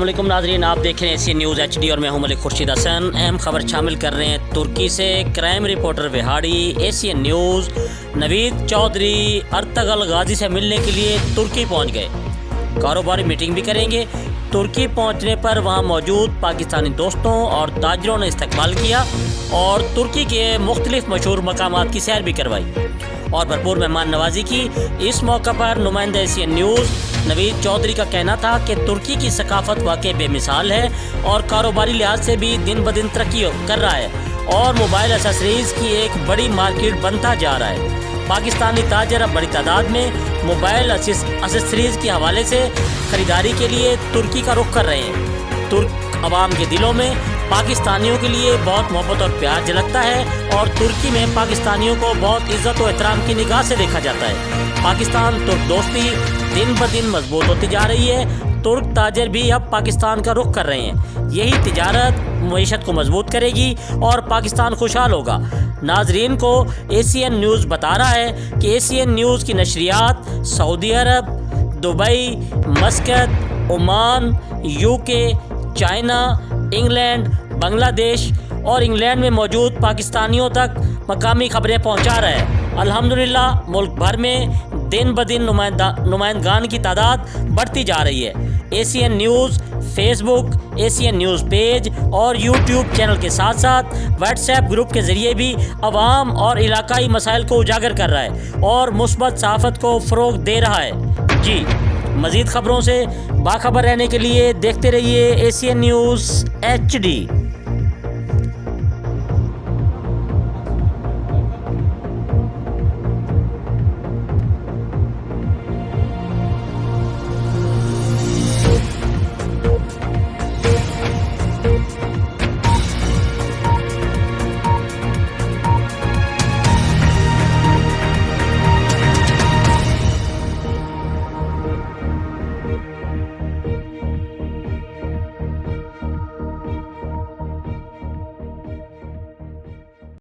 अस्सलामुअलैकुम नाजरीन, आप देख रहे हैं एशियन न्यूज़ HD और मैं हूं मलिक खुर्शीद हसन। अहम खबर शामिल कर रहे हैं तुर्की से। Crime reporter Vehari Asian News Naveed Chaudhry Ertugrul Ghazi से मिलने के लिए तुर्की पहुंच गए। कारोबारी मीटिंग भी करेंगे। तुर्की पहुंचने पर वहां मौजूद पाकिस्तानी दोस्तों और ताजरों ने इस्तकबाल किया और तुर्की के मुख्तलिफ मशहूर मकामात की सैर भी करवाई और भरपूर मेहमान नवाजी की। इस मौका पर नुमाइंदा एशियन न्यूज़ नवीद चौधरी का कहना था कि तुर्की की सकाफत वाकई बेमिसाल है और कारोबारी लिहाज से भी दिन ब दिन तरक्की कर रहा है और मोबाइल एसेसरीज़ की एक बड़ी मार्केट बनता जा रहा है। पाकिस्तानी ताजर अब बड़ी तादाद में मोबाइल एसेसरीज़ के हवाले से ख़रीदारी के लिए तुर्की का रुख कर रहे हैं। तुर्क अवाम के दिलों में पाकिस्तानियों के लिए बहुत मोहब्बत और प्यार झलकता है और तुर्की में पाकिस्तानियों को बहुत इज़्ज़त और एहतराम की निगाह से देखा जाता है। पाकिस्तान तुर्क दोस्ती दिन ब दिन मजबूत होती जा रही है। तुर्क ताजर भी अब पाकिस्तान का रुख कर रहे हैं। यही तिजारत मईशत को मजबूत करेगी और पाकिस्तान खुशहाल होगा। नाजरीन को एशियन न्यूज़ बता रहा है कि एशियन न्यूज़ की नशरियात सऊदी अरब, Dubai, Muscat, Oman, UK, China, England, Bangladesh और इंग्लैंड में मौजूद पाकिस्तानियों तक मकामी खबरें पहुंचा रहा है। अल्हम्दुलिल्लाह मुल्क भर में दिन ब दिन नुमाइंदगान की तादाद बढ़ती जा रही है। Asian news Facebook, Asian news page और YouTube चैनल के साथ साथ व्हाट्सएप ग्रुप के ज़रिए भी अवाम और इलाकाई मसाइल को उजागर कर रहा है और मुस्बत सहाफ़त को फ़रोग़ दे रहा है। जी, मज़ीद ख़बरों से बाखबर रहने के लिए देखते रहिए एशियन न्यूज़ HD।